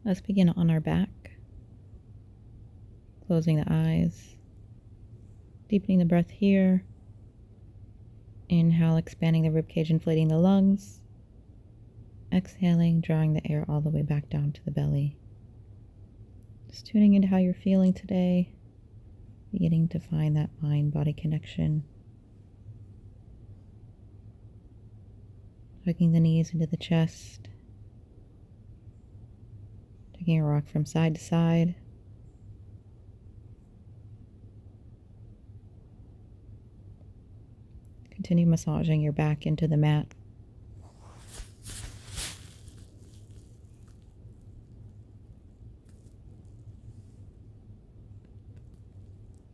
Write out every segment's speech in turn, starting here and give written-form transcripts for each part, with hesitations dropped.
Let's begin on our back, closing the eyes, deepening the breath here. Inhale, expanding the ribcage, inflating the lungs. Exhaling, drawing the air all the way back down to the belly. Just tuning into how you're feeling today, beginning to find that mind-body connection. Hugging the knees into the chest. Taking a rock from side to side. Continue massaging your back into the mat.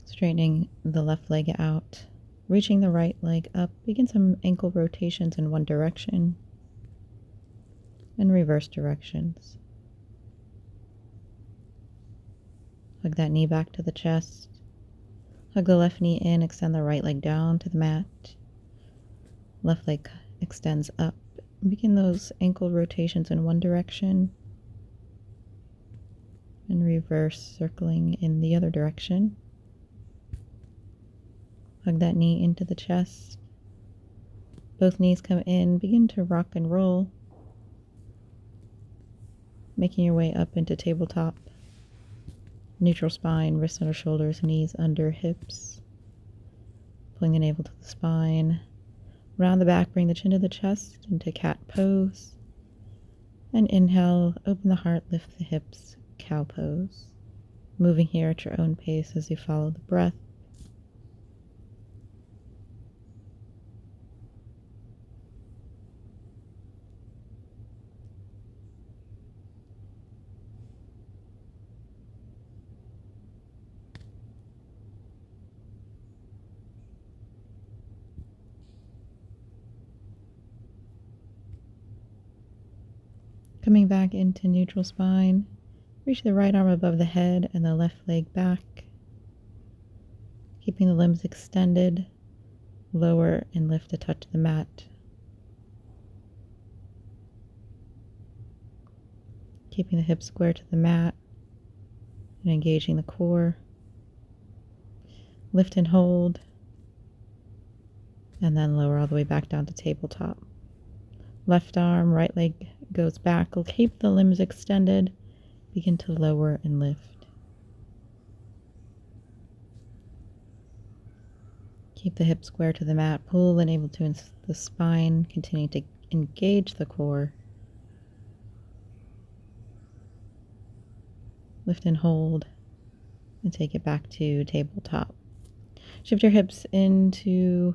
Straightening the left leg out. Reaching the right leg up. Begin some ankle rotations in one direction and reverse directions. Hug that knee back to the chest. Hug the left knee in, extend the right leg down to the mat. Left leg extends up. Begin those ankle rotations in one direction and reverse, circling in the other direction. Hug that knee into the chest. Both knees come in. Begin to rock and roll, making your way up into tabletop. Neutral spine, wrists under shoulders, knees under hips. Pulling the navel to the spine. Round the back, bring the chin to the chest into cat pose. And inhale, open the heart, lift the hips, cow pose. Moving here at your own pace as you follow the breath. Coming back into neutral spine, reach the right arm above the head and the left leg back. Keeping the limbs extended, lower and lift to touch the mat. Keeping the hips square to the mat and engaging the core. Lift and hold, and then lower all the way back down to tabletop. Left arm, right leg goes back. Keep the limbs extended. Begin to lower and lift. Keep the hips square to the mat. Pull the navel to the spine. Continue to engage the core. Lift and hold, and take it back to tabletop. Shift your hips into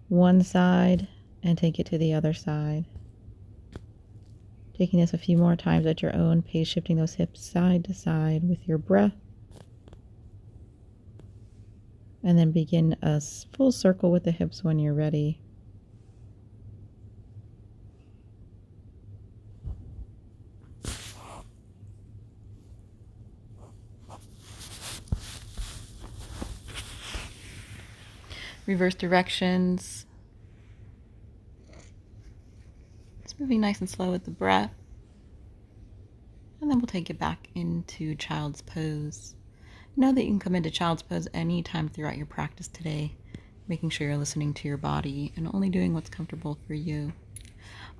one side and take it to the other side. Taking this a few more times at your own pace, shifting those hips side to side with your breath. And then begin a full circle with the hips when you're ready. Reverse directions. Moving nice and slow with the breath. And then we'll take it back into child's pose. Know that you can come into child's pose anytime throughout your practice today, making sure you're listening to your body and only doing what's comfortable for you.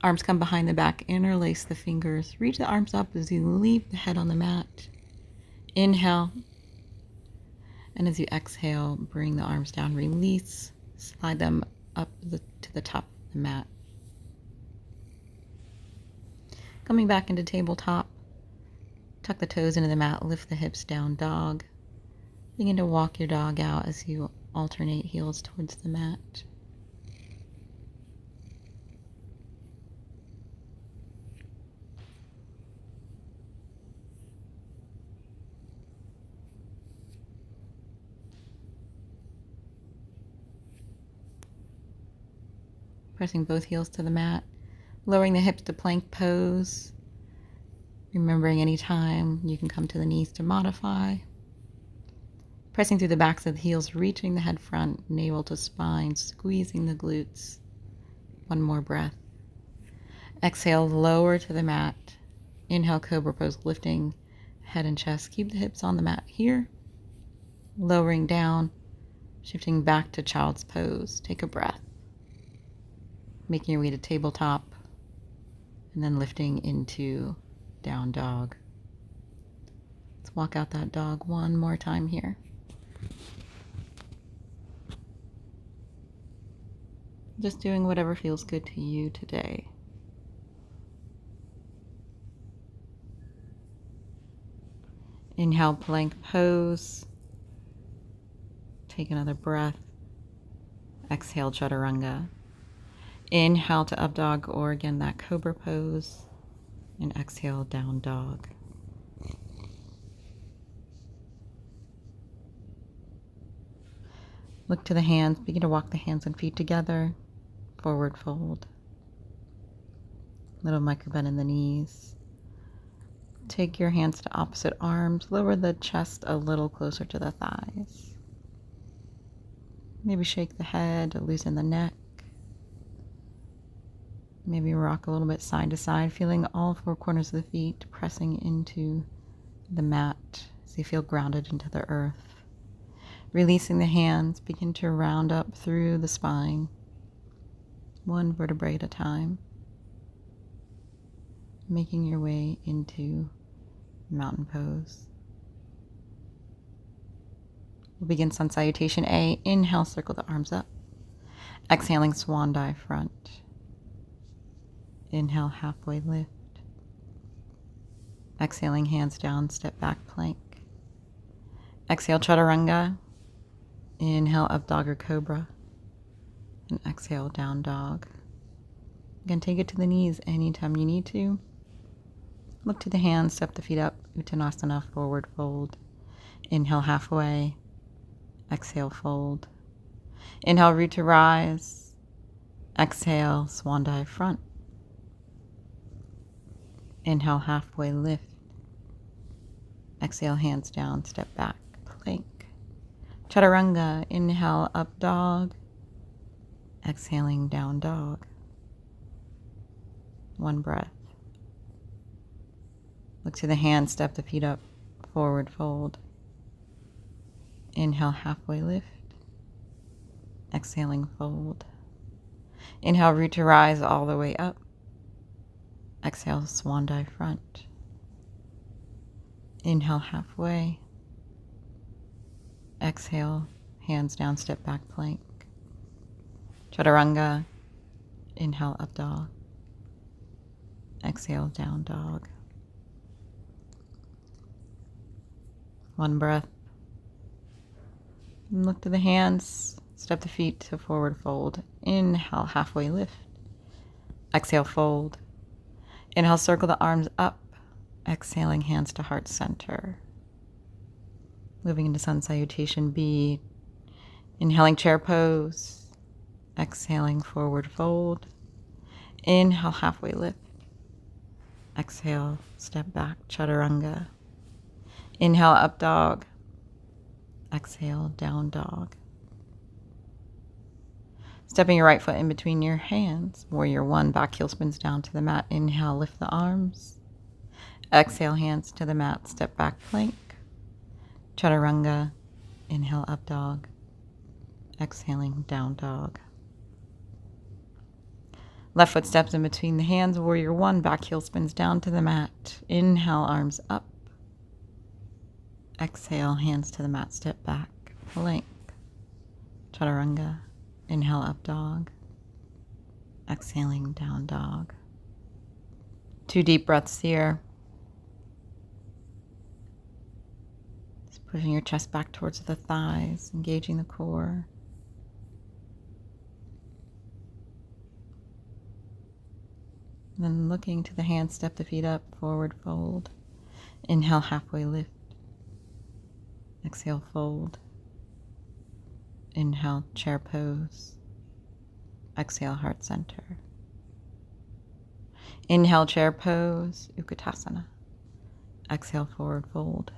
Arms come behind the back, interlace the fingers. Reach the arms up as you leave the head on the mat. Inhale. And as you exhale, bring the arms down, release, slide them up to the top of the mat. Coming back into tabletop, tuck the toes into the mat, lift the hips down, dog. Begin to walk your dog out as you alternate heels towards the mat. Pressing both heels to the mat. Lowering the hips to plank pose. Remembering any time you can come to the knees to modify. Pressing through the backs of the heels, reaching the head front, navel to spine, squeezing the glutes. One more breath. Exhale, lower to the mat. Inhale, cobra pose, lifting head and chest. Keep the hips on the mat here. Lowering down, shifting back to child's pose. Take a breath. Making your way to tabletop, and then lifting into down dog. Let's walk out that dog one more time here. Just doing whatever feels good to you today. Inhale, plank pose. Take another breath. Exhale, chaturanga. Inhale to up dog, or again that cobra pose, and exhale, down dog. Look to the hands, begin to walk the hands and feet together, forward fold. Little micro bend in the knees. Take your hands to opposite arms, lower the chest a little closer to the thighs. Maybe shake the head, loosen the neck. Maybe rock a little bit side to side, feeling all four corners of the feet pressing into the mat as you feel grounded into the earth. Releasing the hands, begin to round up through the spine, one vertebrae at a time. Making your way into mountain pose. We'll begin sun salutation A. Inhale, circle the arms up. Exhaling, swan dive front. Inhale, halfway lift. Exhaling, hands down, step back plank. Exhale, chaturanga. Inhale, up dog or cobra. And exhale, down dog. Again, take it to the knees anytime you need to. Look to the hands, step the feet up, Uttanasana, forward fold. Inhale, halfway. Exhale, fold. Inhale, root to rise. Exhale, swan dive front. Inhale, halfway lift. Exhale, hands down, step back, plank. Chaturanga, inhale, up dog. Exhaling, down dog. One breath. Look to the hands, step the feet up, forward fold. Inhale, halfway lift. Exhaling, fold. Inhale, root to rise all the way up. Exhale, swan dive front. Inhale, halfway. Exhale, hands down, step back plank. Chaturanga, inhale, up dog. Exhale, down dog. One breath. And look to the hands, step the feet to forward fold. Inhale, halfway lift. Exhale, fold. Inhale, circle the arms up. Exhaling, hands to heart center. Moving into sun salutation B. Inhaling, chair pose. Exhaling, forward fold. Inhale, halfway lift. Exhale, step back, chaturanga. Inhale, up dog. Exhale, down dog. Stepping your right foot in between your hands. Warrior one, back heel spins down to the mat. Inhale, lift the arms. Exhale, hands to the mat, step back plank. Chaturanga, inhale, up dog. Exhaling, down dog. Left foot steps in between the hands. Warrior one, back heel spins down to the mat. Inhale, arms up. Exhale, hands to the mat, step back, plank. Chaturanga, inhale, up dog. Exhaling, down dog. 2 deep breaths here. Just pushing your chest back towards the thighs, engaging the core. Then looking to the hands, step the feet up, forward fold. Inhale, halfway lift. Exhale, fold. Inhale, chair pose. Exhale, heart center. Inhale, chair pose, Uttanasana. Exhale, forward fold.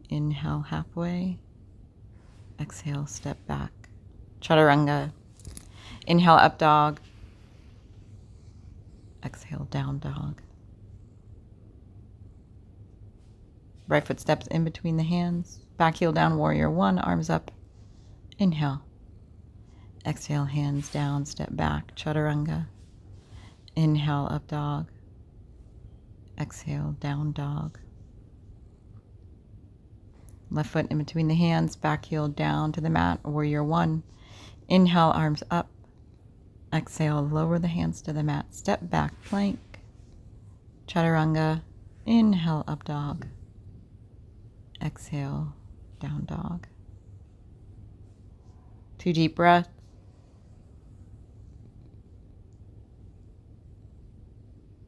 Inhale, halfway. Exhale, step back. Chaturanga. Inhale, up dog. Exhale, down dog. Right foot steps in between the hands. Back heel down, warrior one, arms up. Inhale. Exhale, hands down, step back, chaturanga. Inhale, up dog. Exhale, down dog. Left foot in between the hands, back heel down to the mat, warrior one. Inhale, arms up. Exhale, lower the hands to the mat, step back, plank. Chaturanga. Inhale, up dog. Exhale, down dog. 2 deep breaths.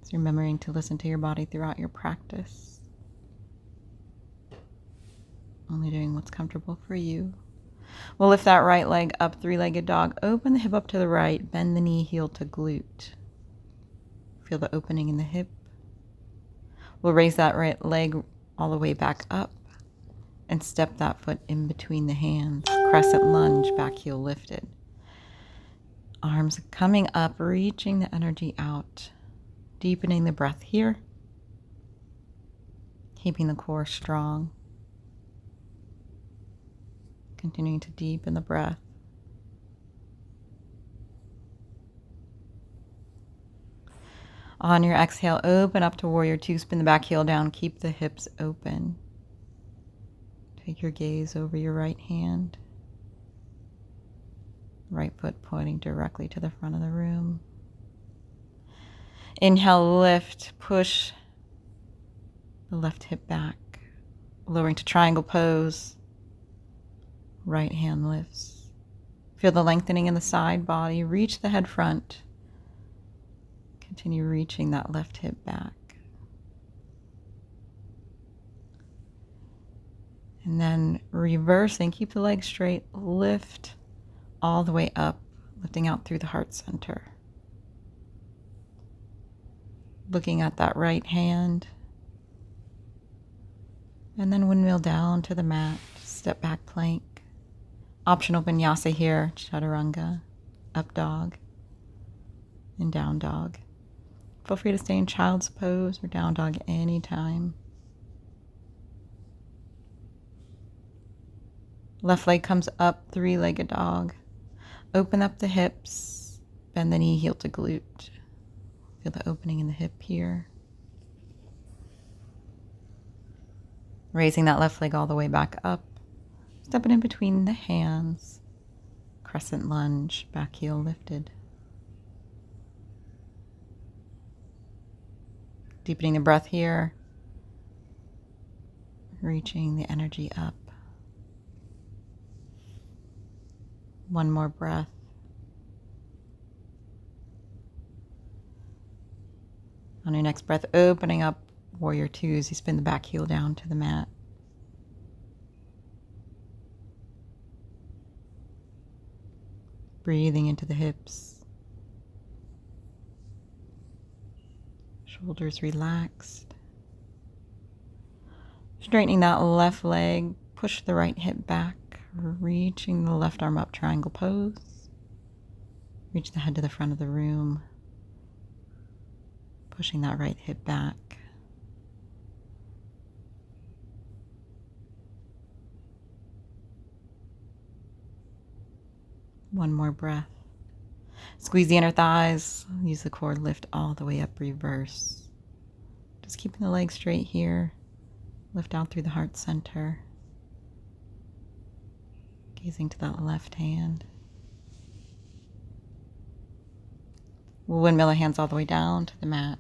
So remembering to listen to your body throughout your practice. Only doing what's comfortable for you. We'll lift that right leg up, 3-legged dog. Open the hip up to the right, bend the knee, heel to glute. Feel the opening in the hip. We'll raise that right leg all the way back up and step that foot in between the hands. Crescent lunge, back heel lifted. Arms coming up, reaching the energy out. Deepening the breath here. Keeping the core strong. Continuing to deepen the breath. On your exhale, open up to warrior two. Spin the back heel down. Keep the hips open. Take your gaze over your right hand. Right foot pointing directly to the front of the room. Inhale, lift, push the left hip back. Lowering to triangle pose. Right hand lifts. Feel the lengthening in the side body. Reach the head front. Continue reaching that left hip back. And then reversing, keep the legs straight, lift all the way up, lifting out through the heart center. Looking at that right hand. And then windmill down to the mat, step back plank. Optional vinyasa here, chaturanga, up dog, and down dog. Feel free to stay in child's pose or down dog anytime. Left leg comes up, 3-legged dog. Open up the hips, bend the knee, heel to glute. Feel the opening in the hip here. Raising that left leg all the way back up. Stepping in between the hands. Crescent lunge, back heel lifted. Deepening the breath here. Reaching the energy up. One more breath. On your next breath, opening up warrior two as you spin the back heel down to the mat. Breathing into the hips. Shoulders relaxed. Straightening that left leg, push the right hip back, reaching the left arm up, triangle pose. Reach the head to the front of the room, pushing that right hip back. One more breath. Squeeze the inner thighs. Use the core, lift all the way up, reverse. Just keeping the legs straight here. Lift out through the heart center. Gazing to that left hand. We'll windmill the hands all the way down to the mat.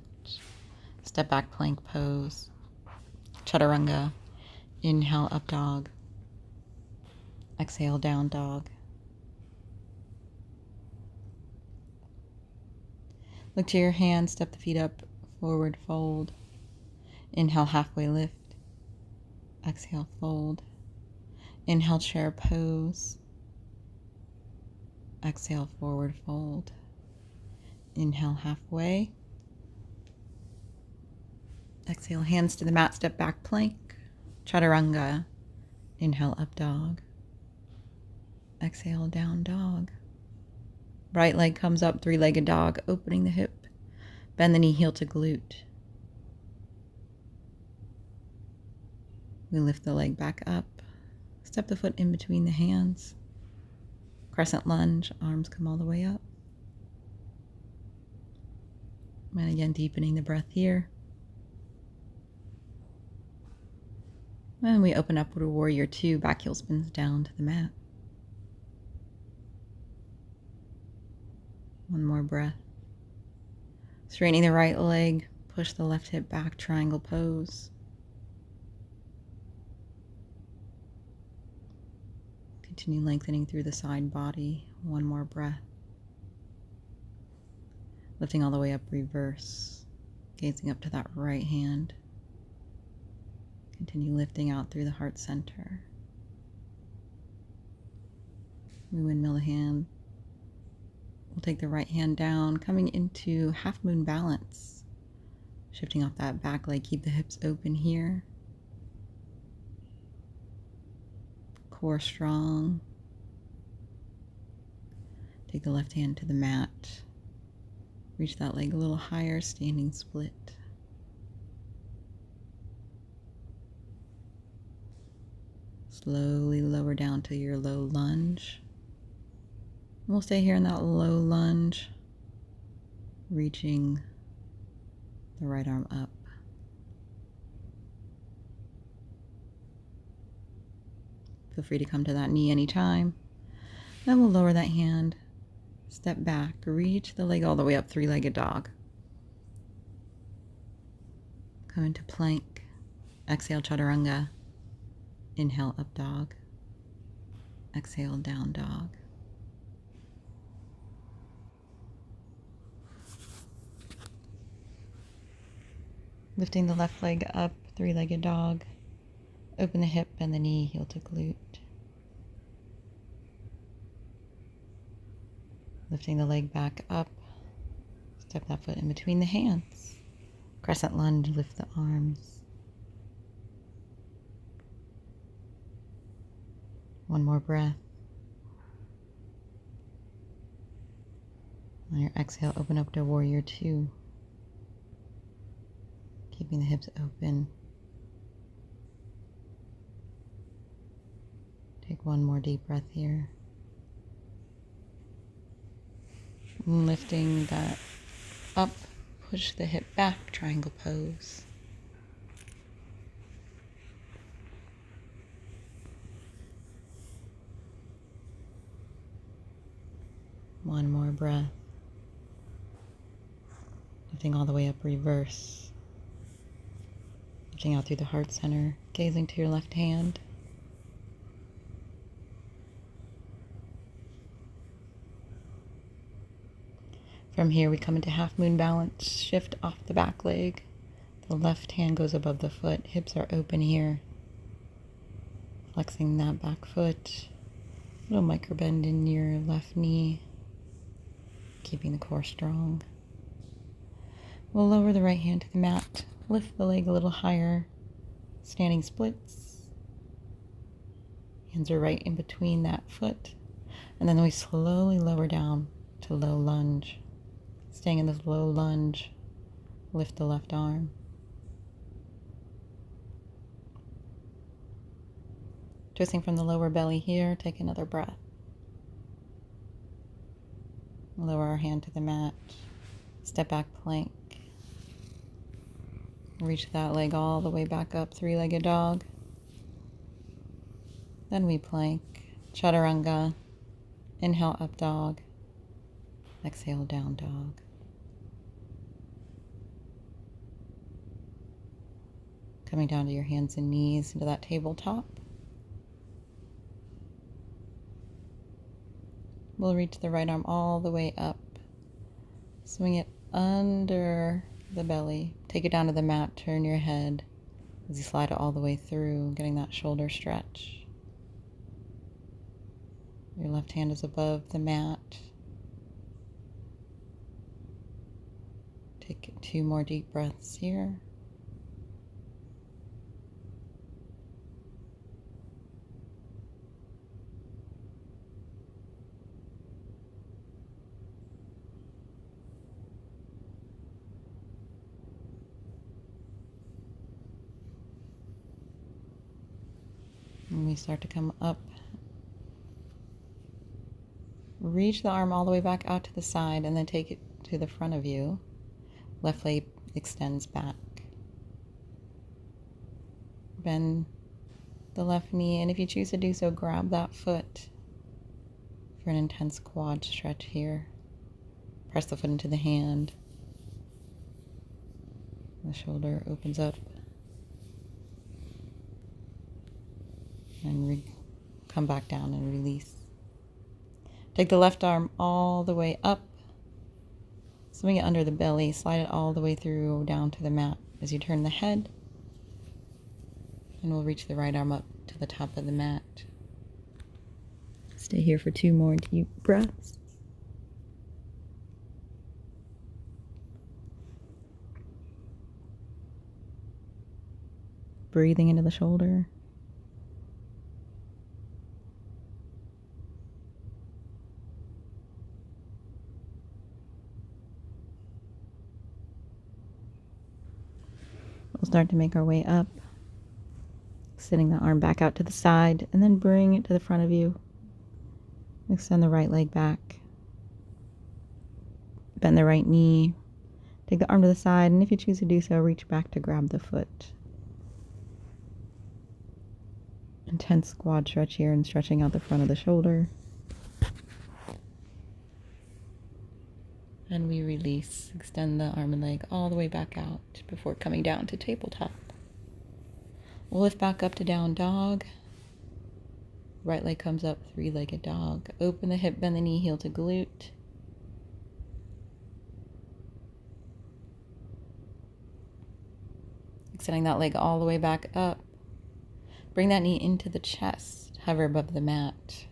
Step back plank pose. Chaturanga. Inhale, up dog. Exhale, down dog. Look to your hands, step the feet up, forward fold. Inhale, halfway lift. Exhale, fold. Inhale, chair pose. Exhale, forward fold. Inhale, halfway. Exhale, hands to the mat, step back plank. Chaturanga. Inhale, up dog. Exhale, down dog. Right leg comes up, 3-legged dog, opening the hip. Bend the knee, heel to glute. We lift the leg back up. Step the foot in between the hands. Crescent lunge, arms come all the way up. And again, deepening the breath here. And we open up to Warrior Two, back heel spins down to the mat. One more breath. Straightening the right leg, push the left hip back, triangle pose. Continue lengthening through the side body. One more breath. Lifting all the way up, reverse. Gazing up to that right hand. Continue lifting out through the heart center. We windmill the hand. We'll take the right hand down, coming into half moon balance. Shifting off that back leg, keep the hips open here. Core strong. Take the left hand to the mat. Reach that leg a little higher, standing split. Slowly lower down to your low lunge. We'll stay here in that low lunge, reaching the right arm up. Feel free to come to that knee anytime. Then we'll lower that hand, step back, reach the leg all the way up, three-legged dog. Come into plank. Exhale, chaturanga. Inhale, up dog. Exhale, down dog. Lifting the left leg up, three-legged dog. Open the hip, bend the knee, heel to glute. Lifting the leg back up. Step that foot in between the hands. Crescent lunge, lift the arms. One more breath. On your exhale, open up to Warrior Two. Keeping the hips open. Take one more deep breath here. And lifting that up, push the hip back, triangle pose. One more breath. Lifting all the way up, reverse. Lifting out through the heart center, gazing to your left hand. From here, we come into half moon balance, shift off the back leg. The left hand goes above the foot, hips are open here. Flexing that back foot. Little micro bend in your left knee. Keeping the core strong. We'll lower the right hand to the mat. Lift the leg a little higher. Standing splits. Hands are right in between that foot. And then we slowly lower down to low lunge. Staying in this low lunge. Lift the left arm. Twisting from the lower belly here. Take another breath. Lower our hand to the mat. Step back plank. Reach that leg all the way back up, three-legged dog. Then we plank, chaturanga. Inhale, up dog. Exhale, down dog. Coming down to your hands and knees into that tabletop. We'll reach the right arm all the way up. Swing it under the belly. Take it down to the mat. Turn your head as you slide it all the way through, getting that shoulder stretch. Your left hand is above the mat. Take 2 more deep breaths here. we start to come up. Reach the arm all the way back out to the side and then take it to the front of you. Left leg extends back. Bend the left knee, and if you choose to do so, grab that foot for an intense quad stretch here. Press the foot into the hand. The shoulder opens up. And come back down and release. Take the left arm all the way up. Swing it under the belly. Slide it all the way through down to the mat as you turn the head. And we'll reach the right arm up to the top of the mat. Stay here for 2 more deep breaths. Breathing into the shoulder. We'll start to make our way up. Sitting the arm back out to the side and then bring it to the front of you. Extend the right leg back. Bend the right knee. Take the arm to the side, and if you choose to do so, reach back to grab the foot. Intense quad stretch here and stretching out the front of the shoulder. And we release. Extend the arm and leg all the way back out before coming down to tabletop. We'll lift back up to down dog. Right leg comes up, 3-legged dog. Open the hip, bend the knee, heel to glute. Extending that leg all the way back up. Bring that knee into the chest. Hover above the mat.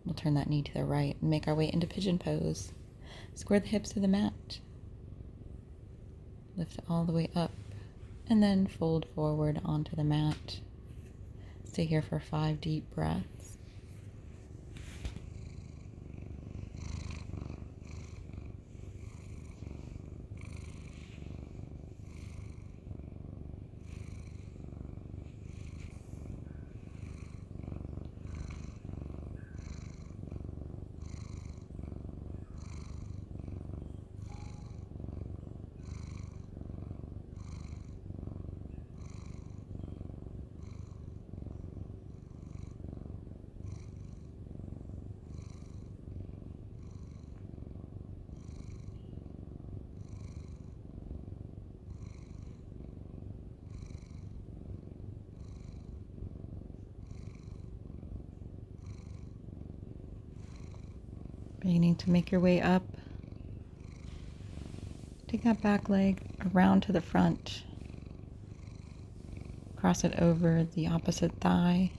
We'll turn that knee to the right and make our way into pigeon pose. Square the hips to the mat. Lift all the way up. And then fold forward onto the mat. Stay here for 5 deep breaths. Beginning to make your way up. Take that back leg around to the front. Cross it over the opposite thigh.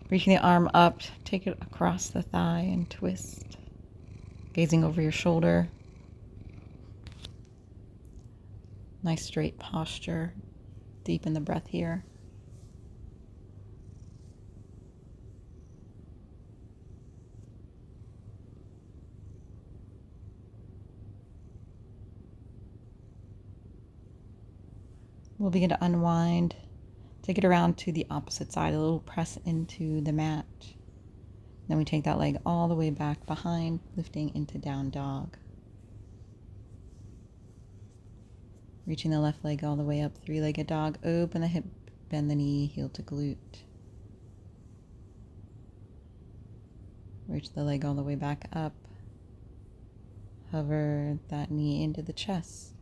Reaching the arm up, take it across the thigh and twist. Gazing over your shoulder. Nice straight posture. Deepen the breath here. We'll begin to unwind. Take it around to the opposite side, a little press into the mat. Then we take that leg all the way back behind, lifting into down dog. Reaching the left leg all the way up, 3-legged dog. Open the hip, bend the knee, heel to glute. Reach the leg all the way back up. Hover that knee into the chest.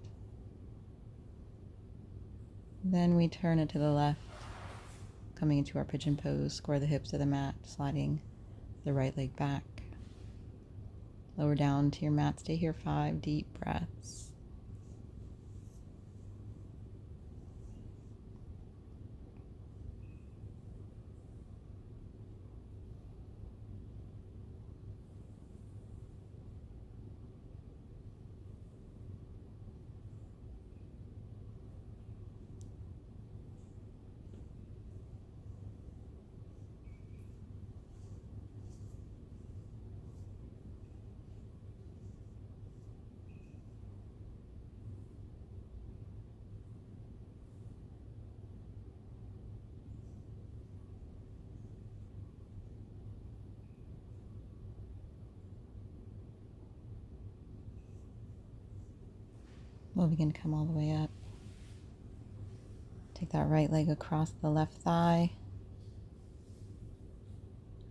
Then we turn it to the left, coming into our pigeon pose. Square the hips to the mat, sliding the right leg back. Lower down to your mat. Stay here 5 deep breaths. We'll begin to come all the way up. Take that right leg across the left thigh.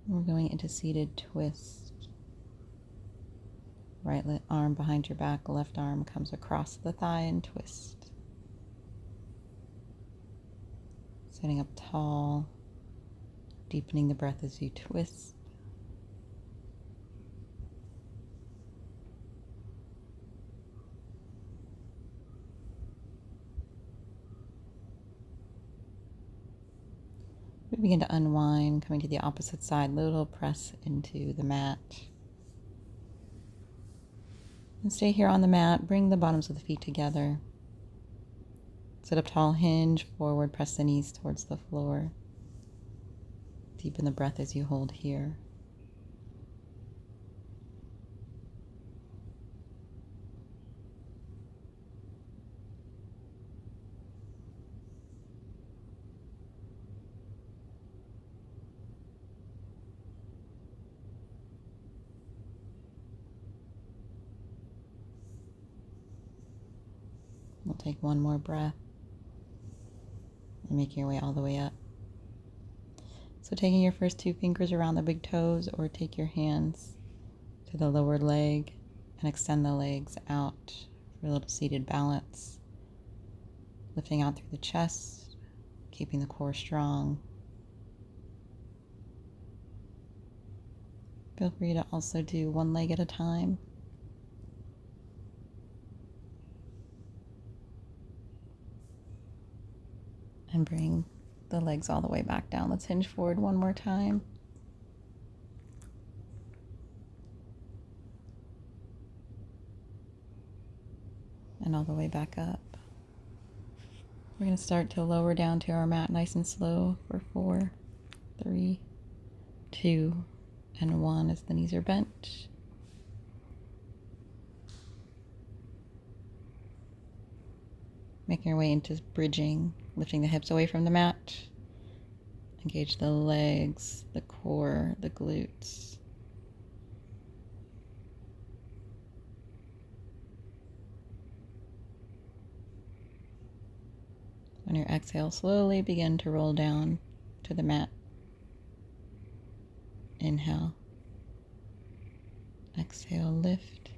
We're going into seated twist. Right arm behind your back, left arm comes across the thigh and twist. Sitting up tall, deepening the breath as you twist. We begin to unwind, coming to the opposite side, little press into the mat. And stay here on the mat, bring the bottoms of the feet together. Sit up tall, hinge forward, press the knees towards the floor. Deepen the breath as you hold here. We'll take one more breath and make your way all the way up. So taking your first two fingers around the big toes, or take your hands to the lower leg and extend the legs out for a little seated balance. Lifting out through the chest, keeping the core strong. Feel free to also do one leg at a time. And bring the legs all the way back down. Let's hinge forward one more time. And all the way back up. We're going to start to lower down to our mat nice and slow for 4, 3, 2, and 1 as the knees are bent. Making our way into bridging, lifting the hips away from the mat. Engage the legs, the core, the glutes. On your exhale, slowly begin to roll down to the mat. Inhale. Exhale, lift.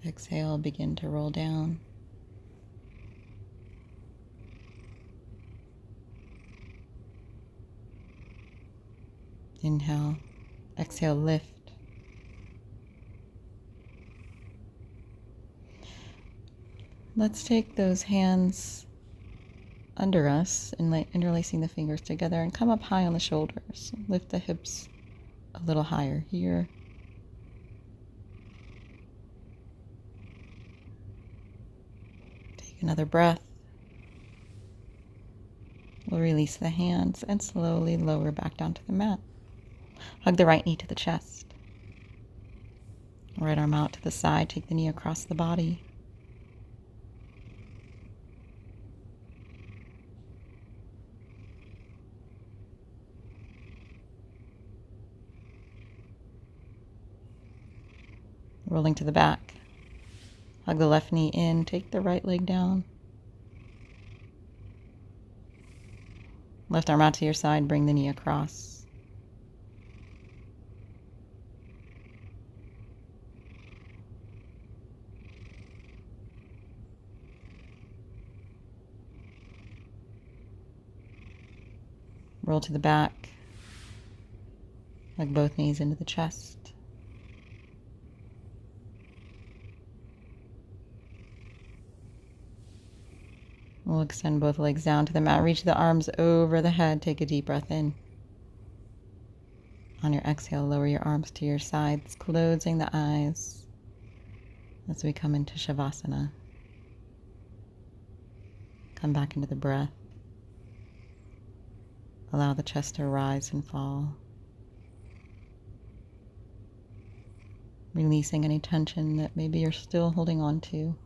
Exhale, begin to roll down. Inhale, exhale, lift. Let's take those hands under us and interlacing the fingers together and come up high on the shoulders. Lift the hips a little higher here. Take another breath. We'll release the hands and slowly lower back down to the mat. Hug the right knee to the chest. Right arm out to the side. Take the knee across the body. Rolling to the back. Hug the left knee in. Take the right leg down. Left arm out to your side. Bring the knee across. Roll to the back. Hug both knees into the chest. We'll extend both legs down to the mat. Reach the arms over the head. Take a deep breath in. On your exhale, lower your arms to your sides, closing the eyes as we come into Shavasana. Come back into the breath. Allow the chest to rise and fall. Releasing any tension that maybe you're still holding on to.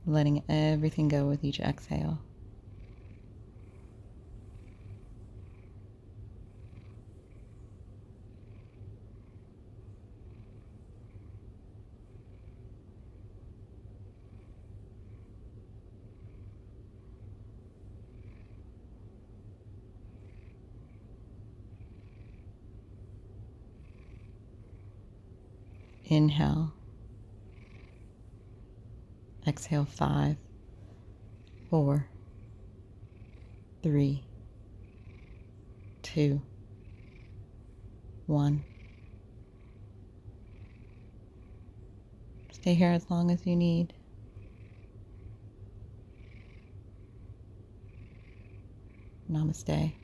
letting everything go with each exhale. Inhale. Exhale 5, 4, 3, 2, 1. Stay here as long as you need. Namaste.